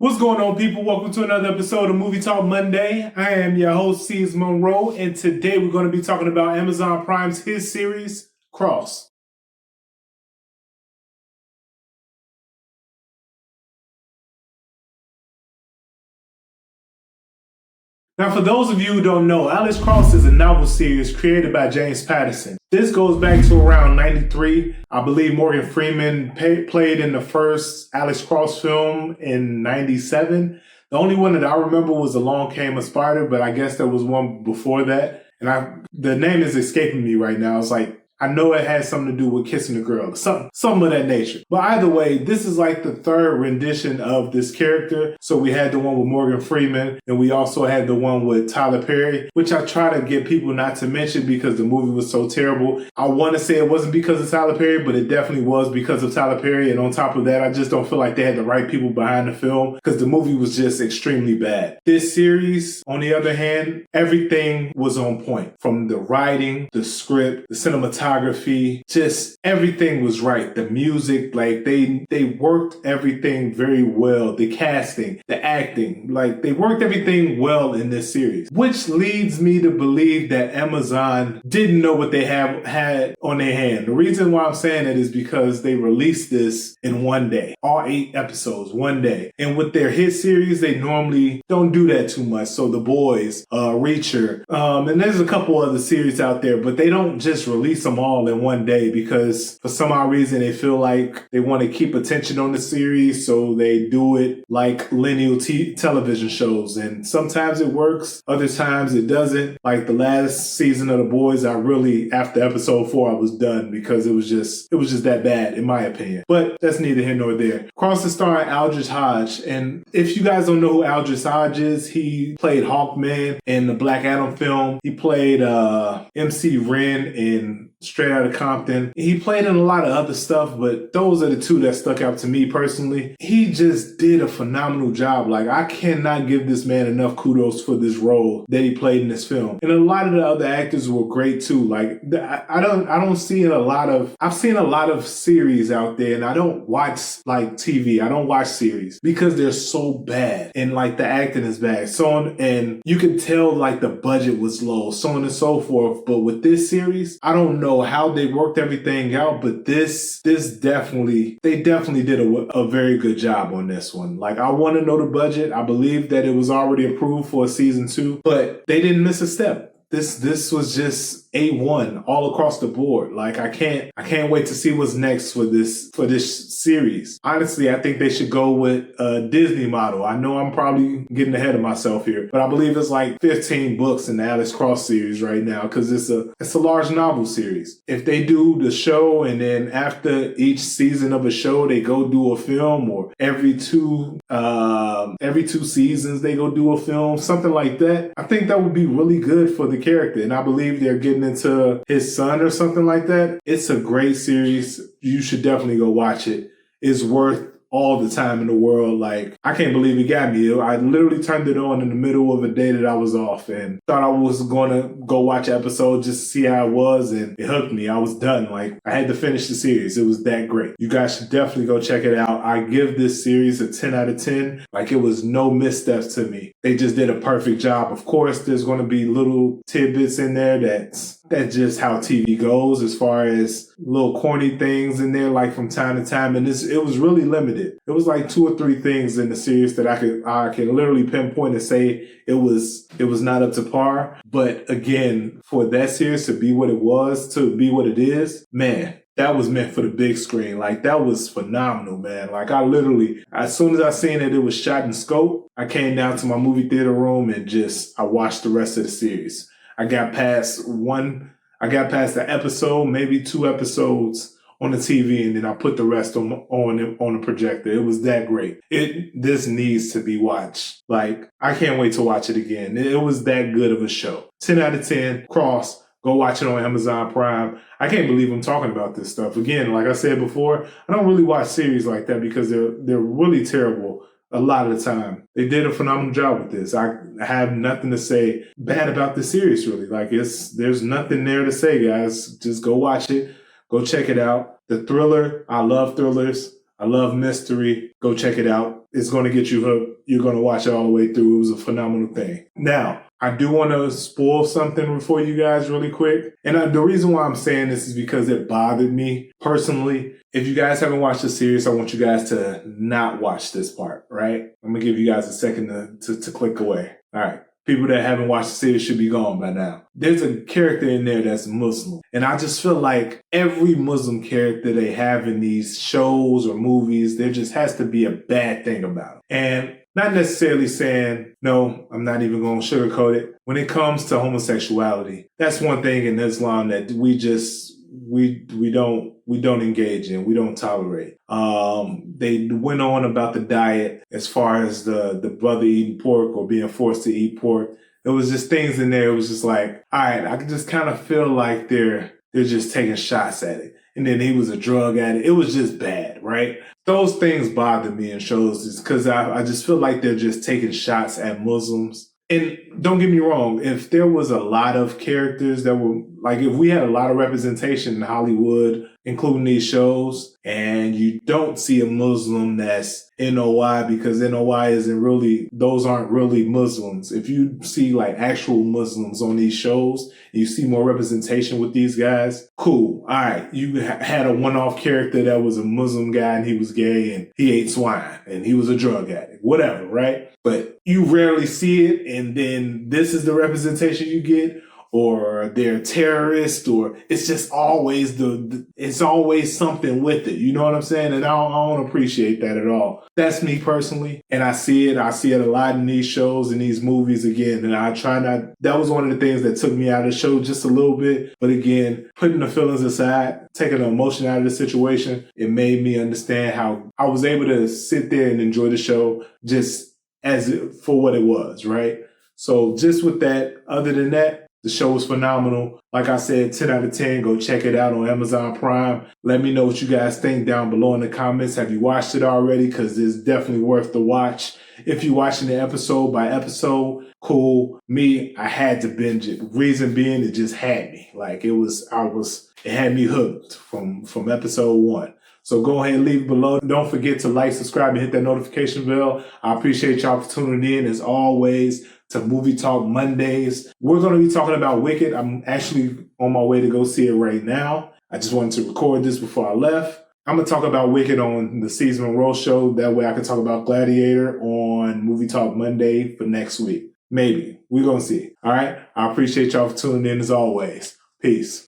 What's going on, people? Welcome to another episode of Movie Talk Monday. I am your host, Seez Monroe, and today we're going to be talking about Amazon Prime's hit series, Cross. Now, for those of you who don't know, Alex Cross is a novel series created by James Patterson. This goes back to around 93. I believe Morgan Freeman played in the first Alex Cross film in 97. The only one that I remember was Along Came a Spider, but I guess there was one before that. And the name is escaping me right now. It's like, I know it has something to do with kissing a girl, something of that nature. But either way, this is like the third rendition of this character. So we had the one with Morgan Freeman, and we also had the one with Tyler Perry, which I try to get people not to mention because the movie was so terrible. I want to say it wasn't because of Tyler Perry, but it definitely was because of Tyler Perry. And on top of that, I just don't feel like they had the right people behind the film because the movie was just extremely bad. This series, on the other hand, everything was on point. From the writing, the script, the cinematography, just everything was right. The music, like they worked everything very well. The casting, the acting, like they worked everything well in this series, which leads me to believe that Amazon didn't know what they had on their hand. The reason why I'm saying it is because they released this in one day, all 8 episodes, one day. And with their hit series, they normally don't do that too much. So The Boys, Reacher, and there's a couple other series out there, but they don't just release them all in one day because for some odd reason they feel like they want to keep attention on the series, so they do it like linear television shows, and sometimes it works, other times it doesn't. Like the last season of The Boys, after episode 4 I was done because it was just that bad in my opinion. But that's neither here nor there. Cross is starring Aldis Hodge, and if you guys don't know who Aldis Hodge is, he played Hawkman in the Black Adam film. He played MC Ren in Straight Outta Compton. He played in a lot of other stuff, but those are the two that stuck out to me personally. He just did a phenomenal job. Like, I cannot give this man enough kudos for this role that he played in this film. And a lot of the other actors were great too. Like, I don't see a lot of, I've seen a lot of series out there, and I don't watch like TV. I don't watch series because they're so bad and like the acting is bad. And you can tell like the budget was low, so on and so forth. But with this series, I don't know how they worked everything out, but they definitely did a very good job on this one. Like, I want to know the budget. I believe that it was already approved for season 2, but they didn't miss a step. This was just A1 all across the board. Like, I can't wait to see what's next for this series. Honestly, I think they should go with a Disney model. I know I'm probably getting ahead of myself here, but I believe it's like 15 books in the Alex Cross series right now because it's a large novel series. If they do the show and then after each season of a show they go do a film, or every two seasons they go do a film, something like that, I think that would be really good for the character. And I believe they're getting into his son or something like that. It's a great series. You should definitely go watch it. It's worth all the time in the world. Like, I can't believe it got me. I literally turned it on in the middle of a day that I was off and thought I was going to go watch an episode just to see how it was, and it hooked me. I was done. Like, I had to finish the series. It was that great. You guys should definitely go check it out. I give this series a 10 out of 10. Like, it was no missteps to me. They just did a perfect job. Of course, there's going to be little tidbits in there that's just how TV goes, as far as little corny things in there, like from time to time. And it was really limited. It was like 2 or 3 things in the series that I can literally pinpoint and say it was not up to par. But again, for that series to be what it was, to be what it is, man, that was meant for the big screen. Like, that was phenomenal, man. Like, I literally, as soon as I seen it was shot in scope, I came down to my movie theater room and I watched the rest of the series. I got past the episode, maybe 2 episodes on the TV, and then I put the rest on the projector. It was that great. This needs to be watched. Like, I can't wait to watch it again. It was that good of a show. 10 out of 10, Cross. Go watch it on Amazon Prime. I can't believe I'm talking about this stuff. Again, like I said before, I don't really watch series like that because they're really terrible a lot of the time. They did a phenomenal job with this. I have nothing to say bad about the series, really. Like, there's nothing there to say, guys. Just go watch it. Go check it out. The thriller, I love thrillers. I love mystery. Go check it out. It's going to get you hooked. You're going to watch it all the way through. It was a phenomenal thing. Now, I do want to spoil something for you guys really quick. And the reason why I'm saying this is because it bothered me personally. If you guys haven't watched the series, I want you guys to not watch this part, right? I'm going to give you guys a second to click away. All right. People that haven't watched the series should be gone by now. There's a character in there that's Muslim. And I just feel like every Muslim character they have in these shows or movies, there just has to be a bad thing about it. And not necessarily saying, no, I'm not even going to sugarcoat it. When it comes to homosexuality, that's one thing in Islam that we don't engage in. We don't tolerate. They went on about the diet as far as the brother eating pork or being forced to eat pork. There was just things in there. It was just like, all right, I could just kind of feel like they're just taking shots at it. And then he was a drug addict. It was just bad, right? Those things bother me in shows is because I just feel like they're just taking shots at Muslims. And don't get me wrong, if there was a lot of characters that were, like if we had a lot of representation in Hollywood, including these shows, and you don't see a Muslim that's NOI because NOI isn't really, those aren't really Muslims. If you see like actual Muslims on these shows, and you see more representation with these guys, cool. All right. You had a one-off character that was a Muslim guy and he was gay and he ate swine and he was a drug addict, whatever, right? But you rarely see it, and then this is the representation you get, or they're terrorists, or it's just always it's always something with it. You know what I'm saying? And I don't appreciate that at all. That's me personally. And I see it a lot in these shows and these movies again. And I try not, that was one of the things that took me out of the show just a little bit. But again, putting the feelings aside, taking the emotion out of the situation, it made me understand how I was able to sit there and enjoy the show just for what it was, right? So just with that, other than that, the show was phenomenal. Like I said, 10 out of 10. Go check it out on Amazon Prime. Let me know what you guys think down below in the comments. Have you watched it already? Because it's definitely worth the watch. If you're watching it episode by episode, cool. Me, I had to binge it. Reason being, it just had me. Like it had me hooked from episode 1. So go ahead and leave it below. Don't forget to like, subscribe, and hit that notification bell. I appreciate y'all for tuning in, as always, to Movie Talk Mondays. We're going to be talking about Wicked. I'm actually on my way to go see it right now. I just wanted to record this before I left. I'm going to talk about Wicked on the Seez Monroe show. That way I can talk about Gladiator on Movie Talk Monday for next week. Maybe. We're going to see. All right? I appreciate y'all for tuning in, as always. Peace.